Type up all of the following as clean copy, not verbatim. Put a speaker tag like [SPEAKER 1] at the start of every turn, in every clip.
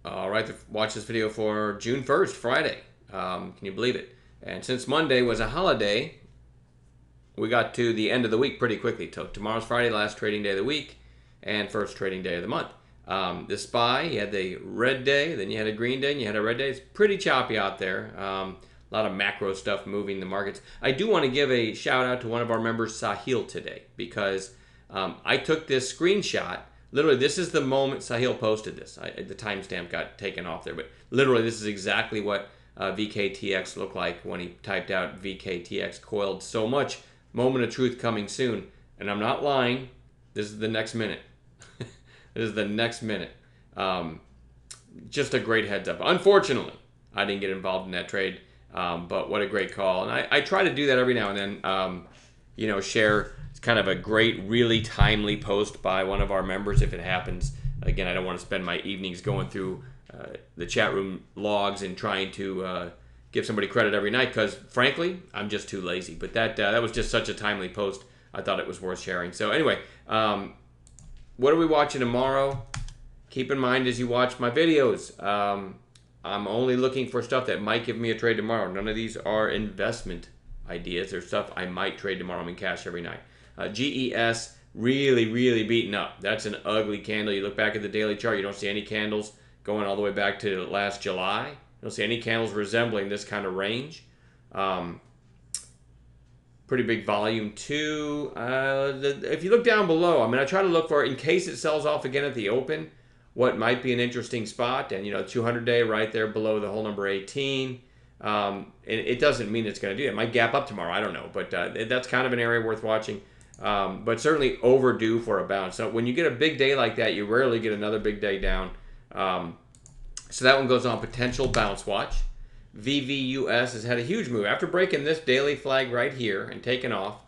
[SPEAKER 1] All right, watch this video for June 1st, Friday. Can you believe it? And since Monday was a holiday, we got to the end of the week pretty quickly. So tomorrow's Friday, last trading day of the week, and first trading day of the month. This SPY, you had the red day, then you had a green day, and you had a red day. It's pretty choppy out there. A lot of macro stuff moving the markets. I do want to give a shout out to one of our members, Sahil, today, because I took this screenshot. Literally, this is the moment Sahil posted this. The timestamp got taken off there, but literally, this is exactly what VKTX looked like when he typed out VKTX coiled so much. Moment of truth coming soon. And I'm not lying. This is the next minute. This is the next minute. Just a great heads up. Unfortunately, I didn't get involved in that trade, but what a great call. And I try to do that every now and then, share kind of a great, really timely post by one of our members if it happens. Again, I don't want to spend my evenings going through the chat room logs and trying to give somebody credit every night because, frankly, I'm just too lazy. But that was just such a timely post. I thought it was worth sharing. So anyway, what are we watching tomorrow? Keep in mind as you watch my videos, I'm only looking for stuff that might give me a trade tomorrow. None of these are investment ideas. They're stuff I might trade tomorrow. I'm in cash every night. GES really, really beaten up. That's an ugly candle. You look back at the daily chart, you don't see any candles going all the way back to last July. You don't see any candles resembling this kind of range. Pretty big volume too. If you look down below, I try to look for, in case it sells off again at the open, what might be an interesting spot. And 200-day right there below the whole number 18. It doesn't mean it's going to do it. It might gap up tomorrow. I don't know, but that's kind of an area worth watching. But certainly overdue for a bounce. So when you get a big day like that, you rarely get another big day down. So that one goes on potential bounce watch. VVUS has had a huge move. After breaking this daily flag right here and taking off,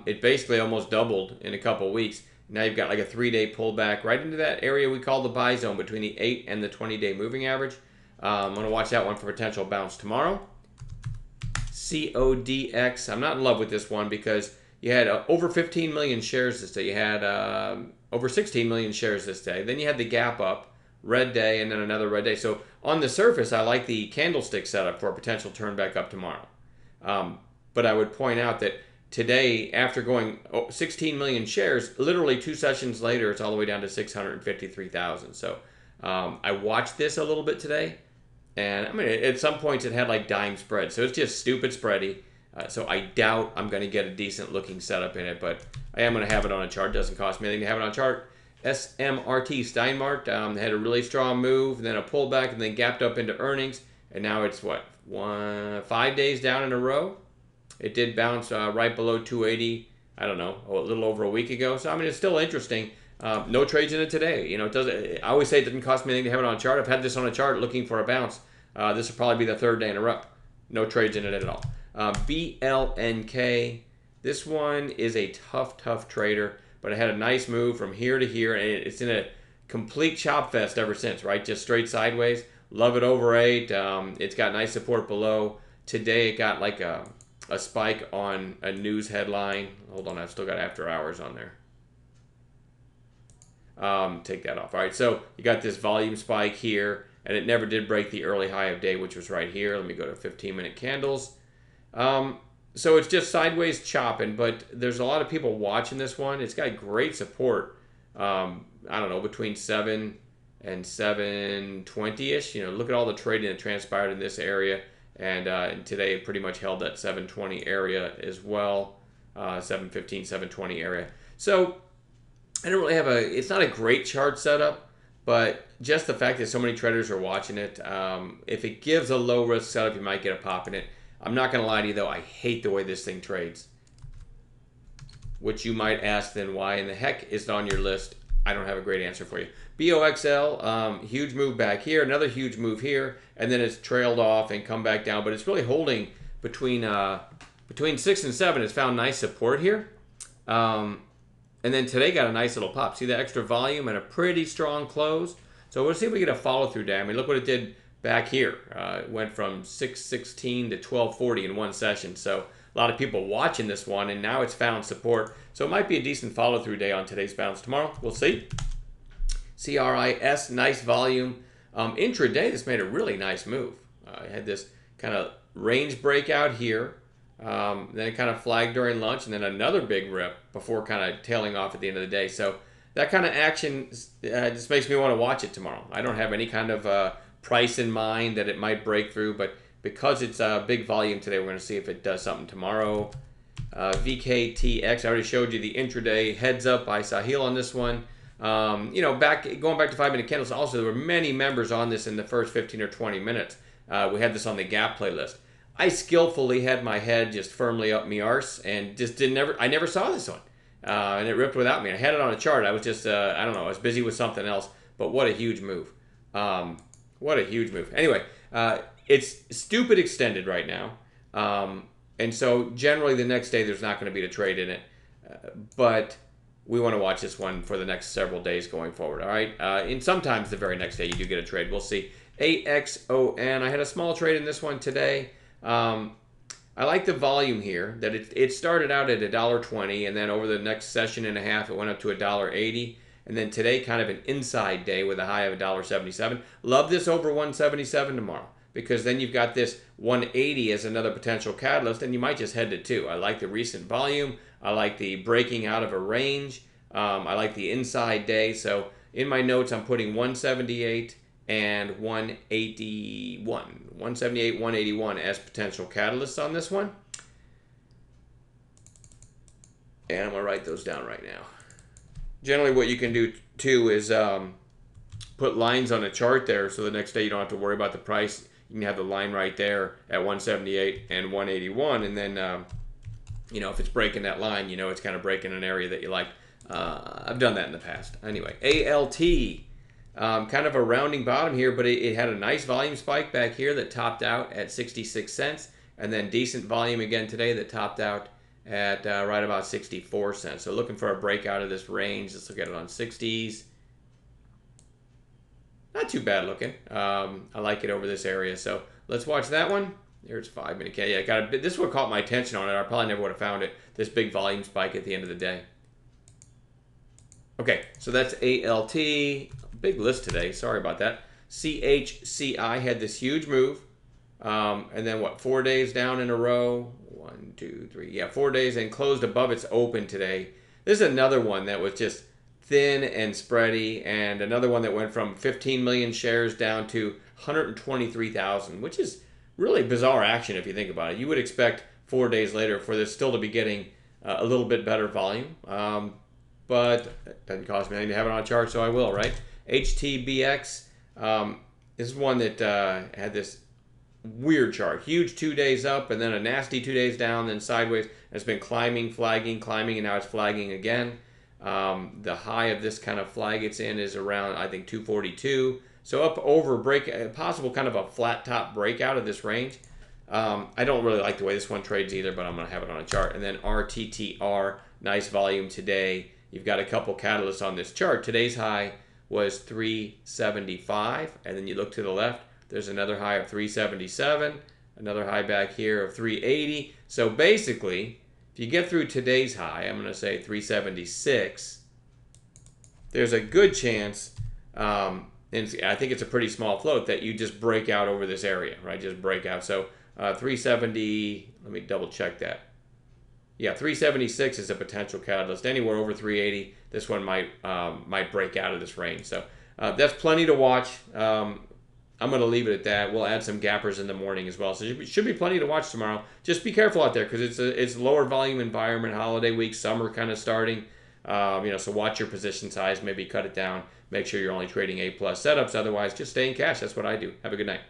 [SPEAKER 1] it basically almost doubled in a couple weeks. Now you've got like a 3-day pullback right into that area we call the buy zone between the 8 and the 20-day moving average. I'm going to watch that one for potential bounce tomorrow. CODX, I'm not in love with this one because you had over 15 million shares this day. You had over 16 million shares this day. Then you had the gap up, red day, and then another red day. So on the surface, I like the candlestick setup for a potential turn back up tomorrow. But I would point out that today, after going 16 million shares, literally 2 sessions later, it's all the way down to 653,000. So I watched this a little bit today. And at some points it had like dime spread. So it's just stupid spready. So I doubt I'm going to get a decent looking setup in it. But I am going to have it on a chart. Doesn't cost me anything to have it on a chart. SMRT Steinmart had a really strong move, then a pullback, and then gapped up into earnings. And now it's what? 5 days down in a row. It did bounce right below 280, I don't know, a little over a week ago. So, it's still interesting. No trades in it today. It doesn't. I always say it doesn't cost me anything to have it on a chart. I've had this on a chart looking for a bounce. This will probably be the 3rd day in a row. No trades in it at all. BLNK. This one is a tough trader, but it had a nice move from here to here, and it's in a complete chop fest ever since, right? Just straight sideways. Love it over 8. It's got nice support below. Today it got like a spike on a news headline. Hold on, I've still got after hours on there. Take that off. All right, so you got this volume spike here, and it never did break the early high of day, which was right here. Let me go to 15-minute candles. So it's just sideways chopping, but there's a lot of people watching this one. It's got great support. I don't know, between 7 and 720-ish. Look at all the trading that transpired in this area, and today it pretty much held that 720 area as well, 715, 720 area. So I don't really have it's not a great chart setup, but just the fact that so many traders are watching it, if it gives a low risk setup, you might get a pop in it. I'm not going to lie to you though, I hate the way this thing trades. Which you might ask then, why in the heck is it on your list? I don't have a great answer for you. BOXL, huge move back here, another huge move here, and then it's trailed off and come back down, but it's really holding between 6 and 7. It's found nice support here. And then today got a nice little pop. See the extra volume and a pretty strong close. So we'll see if we get a follow through day. Look what it did back here. It went from 616 to 1240 in one session. So a lot of people watching this one, and now it's found support. So it might be a decent follow through day on today's bounce tomorrow. We'll see. CRIS, nice volume. Intraday, this made a really nice move. It had this kind of range breakout here. Then it kind of flagged during lunch, and then another big rip before kind of tailing off at the end of the day. So that kind of action just makes me want to watch it tomorrow. I don't have any kind of price in mind that it might break through, but because it's a big volume today, we're going to see if it does something tomorrow. VKTX, I already showed you the intraday heads up by Sahil on this one. Going back to 5-minute candles, also there were many members on this in the first 15 or 20 minutes. We had this on the gap playlist. I skillfully had my head just firmly up me arse and just I never saw this one. And it ripped without me. I had it on a chart. I was just, I don't know, I was busy with something else. But what a huge move. What a huge move. Anyway, it's stupid extended right now. And so generally the next day there's not going to be a trade in it. But we want to watch this one for the next several days going forward. All right. And sometimes the very next day you do get a trade. We'll see. AXON. I had a small trade in this one today. I like the volume here, that it started out at $1.20, and then over the next session and a half, it went up to $1.80. And then today, kind of an inside day with a high of $1.77. Love this over 177 tomorrow, because then you've got this 180 as another potential catalyst, and you might just head to 2. I like the recent volume. I like the breaking out of a range. I like the inside day. So in my notes, I'm putting 178 and 181. 178, 181 as potential catalysts on this one. And I'm going to write those down right now. Generally what you can do too is put lines on a chart there, so the next day you don't have to worry about the price. You can have the line right there at 178 and 181, and then if it's breaking that line, it's kind of breaking an area that you like. I've done that in the past. Anyway, ALT. Kind of a rounding bottom here, but it had a nice volume spike back here that topped out at 66 cents, and then decent volume again today that topped out at right about 64 cents. So looking for a breakout of this range. Let's look at it on 60s. Not too bad looking. I like it over this area. So let's watch that one. There's 5-minute candle. Yeah, this is what caught my attention on it. I probably never would have found it. This big volume spike at the end of the day. Okay, so that's ALT. Big list today. Sorry about that. CHCI had this huge move. And then 4 days down in a row? 1, 2, 3. Yeah, 4 days, and closed above its open today. This is another one that was just thin and spready, and another one that went from 15 million shares down to 123,000, which is really bizarre action if you think about it. You would expect 4 days later for this still to be getting a little bit better volume. But it doesn't cost me anything to have it on a chart, so I will, right? HTBX, this is one that had this weird chart. Huge 2 days up, and then a nasty 2 days down, then sideways. It's been climbing, flagging, climbing, and now it's flagging again. The high of this kind of flag it's in is around, I think, 242. So up over possible kind of a flat top breakout of this range. I don't really like the way this one trades either, but I'm going to have it on a chart. And then RTTR, nice volume today. You've got a couple catalysts on this chart. Today's high was 375, and then you look to the left, there's another high of 377, another high back here of 380. So basically, if you get through today's high, I'm going to say 376, there's a good chance, and I think it's a pretty small float, that you just break out over this area, right? Just break out. So 370, let me double check that. Yeah, 376 is a potential catalyst. Anywhere over 380, this one might break out of this range. So that's plenty to watch. I'm going to leave it at that. We'll add some gappers in the morning as well. So it should be plenty to watch tomorrow. Just be careful out there, because it's a lower volume environment, holiday week, summer kind of starting. So watch your position size, maybe cut it down. Make sure you're only trading A+ setups. Otherwise, just stay in cash. That's what I do. Have a good night.